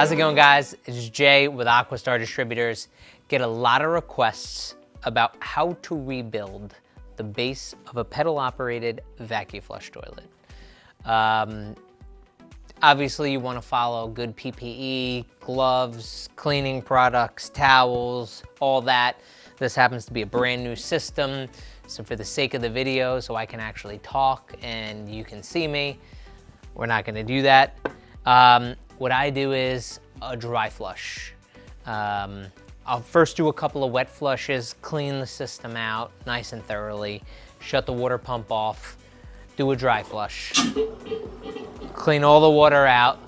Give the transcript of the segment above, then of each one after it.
How's it going, guys? It's Jay with AquaStar Distributors. Get a lot of requests about how to rebuild the base of a pedal-operated Vacuflush toilet. Obviously, you want to follow good PPE, gloves, cleaning products, towels, all that. This happens to be a brand new system, so for the sake of the video, so I can actually talk and you can see me, we're not going to do that. What I do is a dry flush. I'll first do a couple of wet flushes, clean the system out nice and thoroughly, shut the water pump off, do a dry flush, clean all the water out,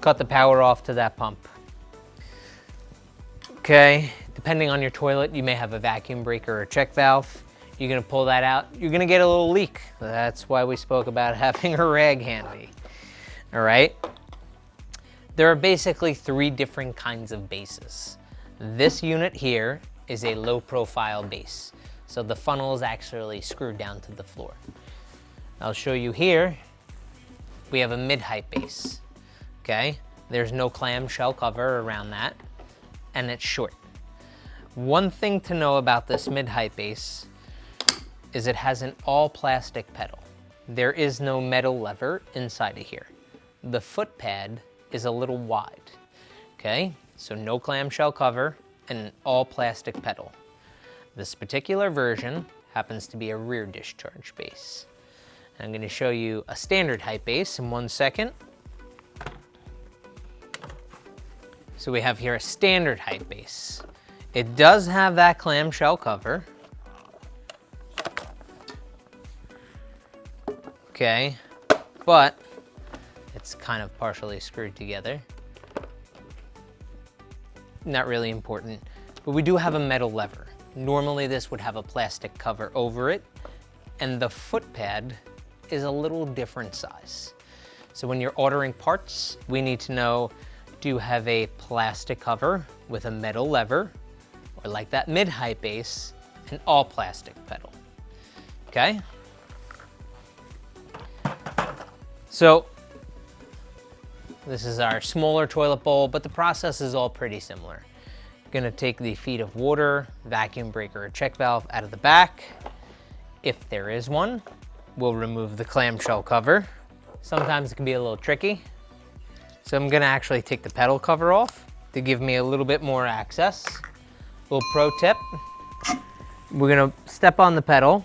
cut the power off to that pump. Okay, depending on your toilet, you may have a vacuum breaker or check valve. You're gonna pull that out, you're gonna get a little leak. That's why we spoke about having a rag handy. All right? There are basically three different kinds of bases. This unit here is a low profile base. So the funnel is actually screwed down to the floor. I'll show you here, we have a mid-height base, okay? There's no clamshell cover around that, and it's short. One thing to know about this mid-height base is it has an all plastic pedal. There is no metal lever inside of here. The foot pad is a little wide, okay? So no clamshell cover and an all plastic pedal. This particular version happens to be a rear discharge base. I'm going to show you a standard height base in 1 second. So we have here a standard height base. It does have that clamshell cover. Okay, but it's kind of partially screwed together. Not really important, but we do have a metal lever. Normally this would have a plastic cover over it, and the foot pad is a little different size. So when you're ordering parts, we need to know, do you have a plastic cover with a metal lever, or like that mid-height base, an all plastic pedal, okay? So this is our smaller toilet bowl, but the process is all pretty similar. Gonna take the feet of water, vacuum breaker or check valve out of the back. If there is one, we'll remove the clamshell cover. Sometimes it can be a little tricky. So I'm gonna actually take the pedal cover off to give me a little bit more access. Little pro tip, we're gonna step on the pedal.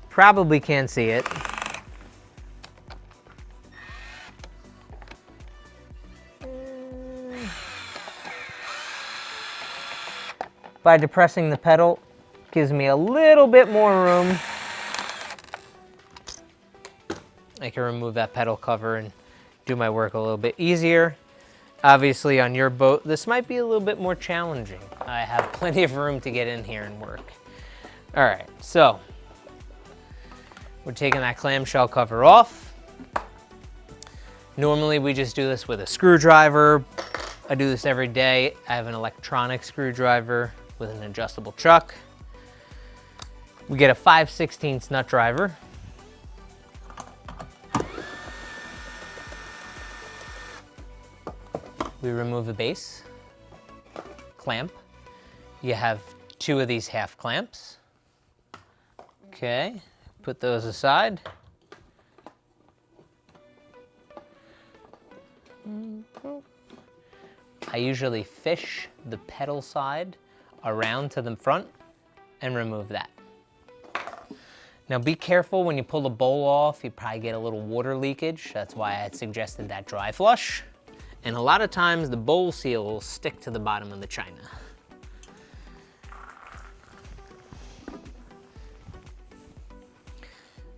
Probably can't see it. By depressing the pedal, gives me a little bit more room. I can remove that pedal cover and do my work a little bit easier. Obviously on your boat, this might be a little bit more challenging. I have plenty of room to get in here and work. All right, so we're taking that clamshell cover off. Normally we just do this with a screwdriver. I do this every day. I have an electronic screwdriver with an adjustable chuck. We get a 5/16 nut driver. We remove the base, clamp. You have 2 of these half clamps. Okay, put those aside. I usually fish the pedal side around to the front and remove that. Now be careful when you pull the bowl off, you probably get a little water leakage. That's why I had suggested that dry flush. And a lot of times the bowl seal will stick to the bottom of the china.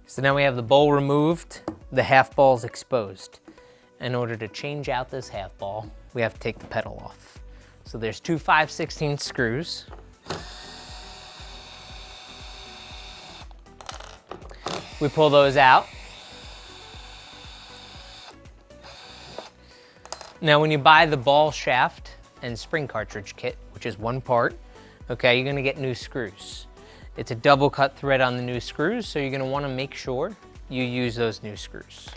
So now we have the bowl removed, the half ball's exposed. In order to change out this half ball, we have to take the pedal off. So there's 2 5/16 screws. We pull those out. Now when you buy the ball shaft and spring cartridge kit, which is one part, okay, you're gonna get new screws. It's a double cut thread on the new screws, so you're gonna wanna make sure you use those new screws.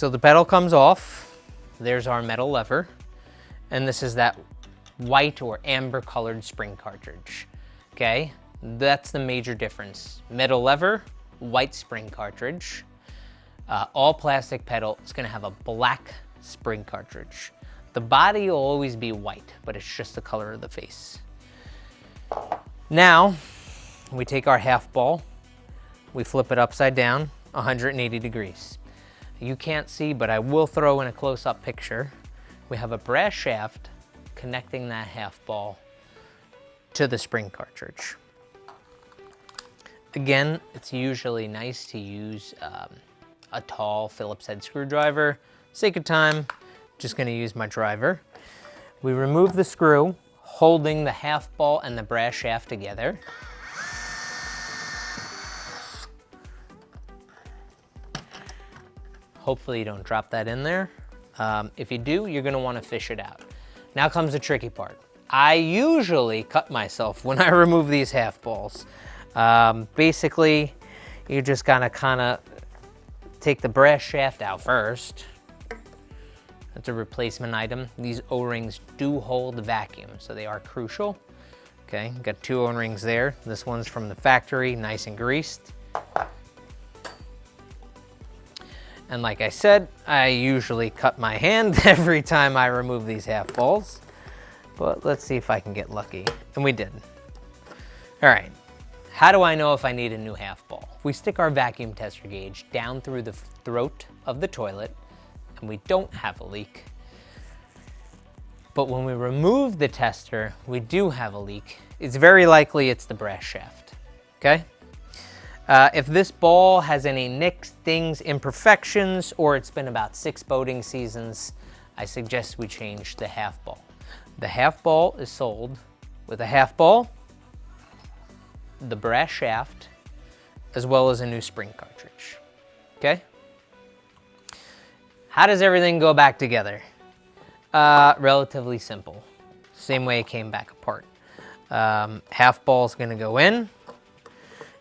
So the pedal comes off. There's our metal lever. And this is that white or amber colored spring cartridge. Okay, that's the major difference. Metal lever, white spring cartridge. All plastic pedal is gonna have a black spring cartridge. The body will always be white, but it's just the color of the face. Now, we take our half ball, we flip it upside down, 180 degrees. You can't see, but I will throw in a close-up picture. We have a brass shaft connecting that half ball to the spring cartridge. Again, it's usually nice to use a tall Phillips head screwdriver. Sake of time, just gonna use my driver. We remove the screw, holding the half ball and the brass shaft together. Hopefully you don't drop that in there. If you do, you're gonna wanna fish it out. Now comes the tricky part. I usually cut myself when I remove these half balls. Basically, you just gotta kinda take the brass shaft out first. That's a replacement item. These O-rings do hold vacuum, so they are crucial. Okay, got 2 O-rings there. This one's from the factory, nice and greased. And like I said, I usually cut my hand every time I remove these half balls, but let's see if I can get lucky. And we did. All right, how do I know if I need a new half ball? We stick our vacuum tester gauge down through the throat of the toilet and we don't have a leak. But when we remove the tester, we do have a leak. It's very likely it's the brass shaft, okay? If this ball has any nicks, dings, imperfections, or it's been about 6 boating seasons, I suggest we change the half ball. The half ball is sold with a half ball, the brass shaft, as well as a new spring cartridge, okay? How does everything go back together? Relatively simple. Same way it came back apart. Half ball is gonna go in.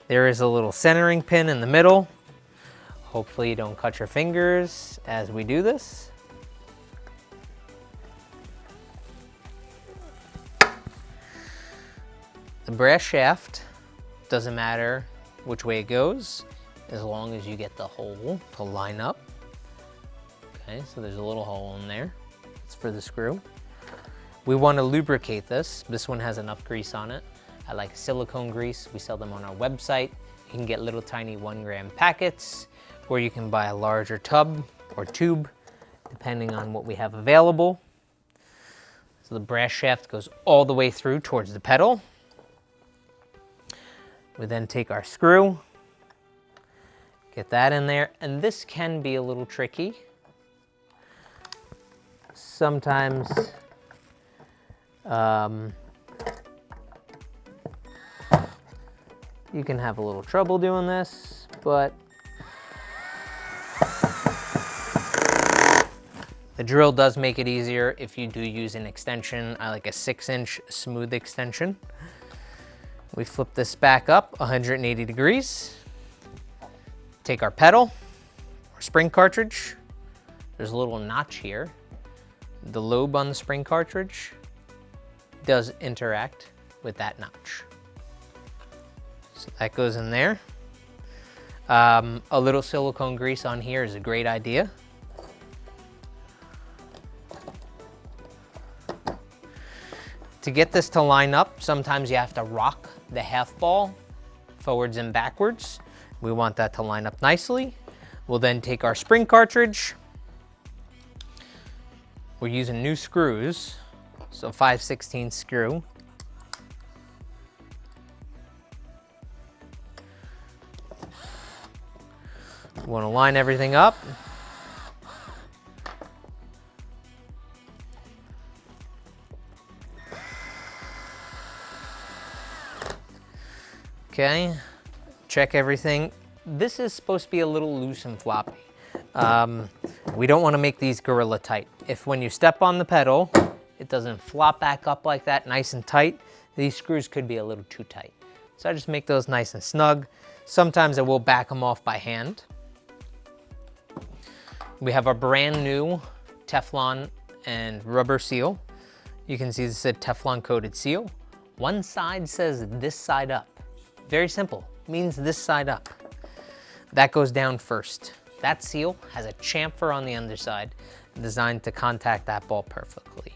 There is a little centering pin in the middle. Hopefully you don't cut your fingers as we do this. The brass shaft, doesn't matter which way it goes, as long as you get the hole to line up. Okay, so there's a little hole in there. It's for the screw. We want to lubricate this. This one has enough grease on it. I like silicone grease. We sell them on our website. You can get little tiny 1-gram packets, or you can buy a larger tub or tube, depending on what we have available. So the brass shaft goes all the way through towards the pedal. We then take our screw, get that in there, and this can be a little tricky. Sometimes you can have a little trouble doing this, but the drill does make it easier if you do use an extension. I like a 6-inch smooth extension. We flip this back up 180 degrees. Take our pedal, our spring cartridge. There's a little notch here. The lobe on the spring cartridge does interact with that notch. So that goes in there. A little silicone grease on here is a great idea. To get this to line up, sometimes you have to rock the half ball forwards and backwards. We want that to line up nicely. We'll then take our spring cartridge. We're using new screws, so 5/16 screw. We want to line everything up. Okay, check everything. This is supposed to be a little loose and floppy. We don't want to make these gorilla tight. If when you step on the pedal, it doesn't flop back up like that, nice and tight, these screws could be a little too tight. So I just make those nice and snug. Sometimes I will back them off by hand. We have our brand new Teflon and rubber seal. You can see this is a Teflon coated seal. One side says this side up. Very simple, means this side up. That goes down first. That seal has a chamfer on the underside designed to contact that ball perfectly.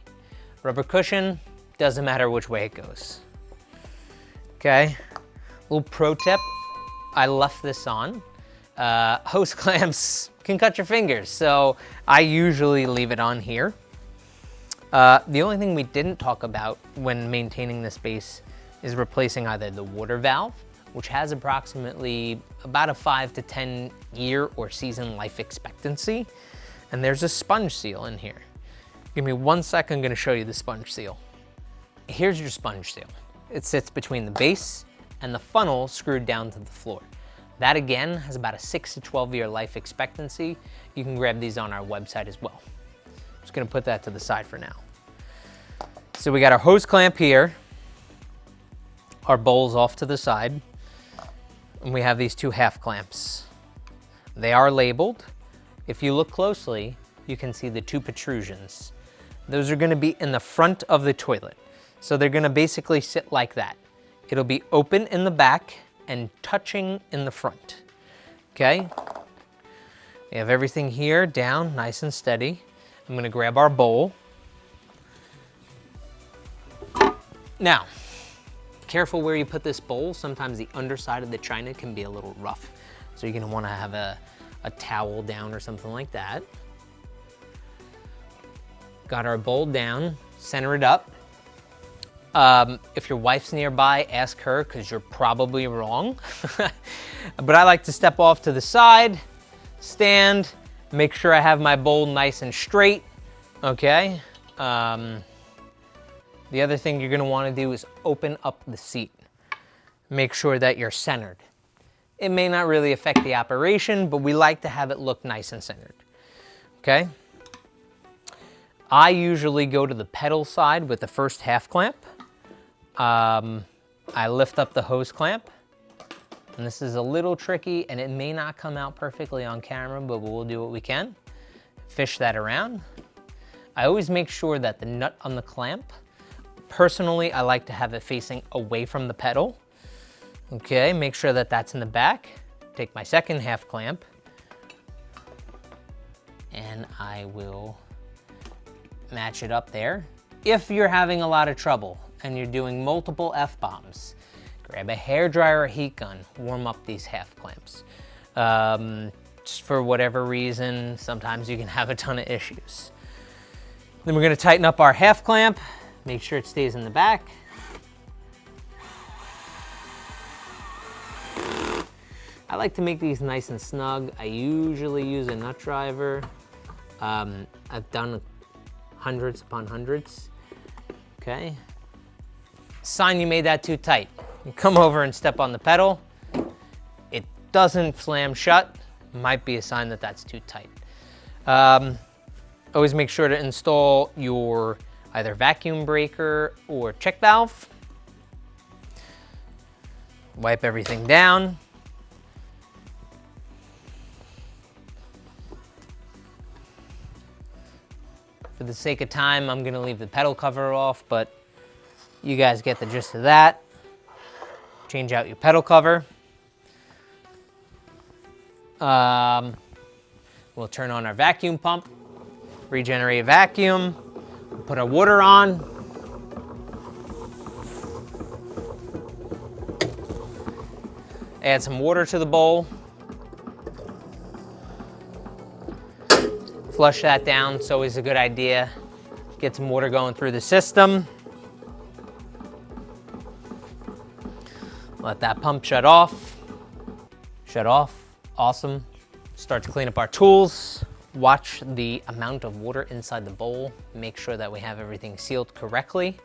Rubber cushion, doesn't matter which way it goes. Okay, little pro tip, I left this on. Hose clamps can cut your fingers, so I usually leave it on here. The only thing we didn't talk about when maintaining this base is replacing either the water valve, which has approximately about a 5 to 10 year or season life expectancy. And there's a sponge seal in here. Give me 1 second, I'm gonna show you the sponge seal. Here's your sponge seal. It sits between the base and the funnel screwed down to the floor. That again has about a 6 to 12 year life expectancy. You can grab these on our website as well. Just gonna put that to the side for now. So we got our hose clamp here, our bowls off to the side, and we have these two half clamps. They are labeled. If you look closely, you can see the two protrusions. Those are gonna be in the front of the toilet. So they're gonna basically sit like that. It'll be open in the back and touching in the front, okay? We have everything here down, nice and steady. I'm gonna grab our bowl. Now, careful where you put this bowl. Sometimes the underside of the china can be a little rough. So you're gonna wanna have a towel down or something like that. Got our bowl down, center it up. If your wife's nearby, ask her, because you're probably wrong. But I like to step off to the side, stand, make sure I have my bowl nice and straight, okay? The other thing you're gonna wanna do is open up the seat. Make sure that you're centered. It may not really affect the operation, but we like to have it look nice and centered, okay? I usually go to the pedal side with the first half clamp. I lift up the hose clamp, and this is a little tricky, and it may not come out perfectly on camera, but we'll do what we can. Fish that around. I always make sure that the nut on the clamp, personally, I like to have it facing away from the pedal. Okay, make sure that that's in the back. Take my second half clamp, and I will match it up there. If you're having a lot of trouble and you're doing multiple F-bombs, grab a hairdryer or heat gun, warm up these half clamps. Just for whatever reason, sometimes you can have a ton of issues. Then we're gonna tighten up our half clamp, make sure it stays in the back. I like to make these nice and snug. I usually use a nut driver. I've done hundreds upon hundreds, okay? Sign you made that too tight. You come over and step on the pedal. It doesn't slam shut. Might be a sign that that's too tight. Always make sure to install your either vacuum breaker or check valve. Wipe everything down. For the sake of time, I'm gonna leave the pedal cover off, but you guys get the gist of that. Change out your pedal cover. We'll turn on our vacuum pump, regenerate vacuum, put our water on. Add some water to the bowl. Flush that down, it's always a good idea. Get some water going through the system. Let that pump shut off. Shut off, awesome. Start to clean up our tools. Watch the amount of water inside the bowl. Make sure that we have everything sealed correctly.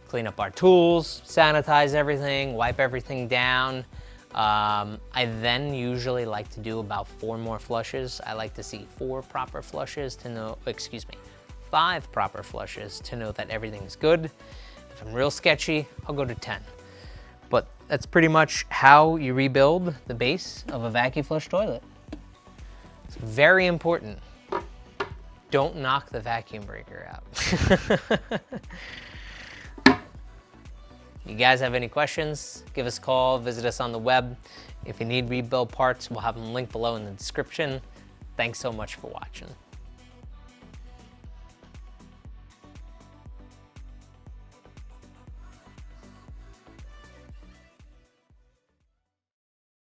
Clean up our tools, sanitize everything, wipe everything down. I then usually like to do about 4 more flushes. I like to see 4 proper flushes to know, 5 proper flushes to know that everything's good. If I'm real sketchy, I'll go to 10. But that's pretty much how you rebuild the base of a Vacuflush toilet. It's very important. don't knock the vacuum breaker out. You guys have any questions? Give us a call, visit us on the web. If you need rebuild parts, we'll have them linked below in the description. Thanks so much for watching.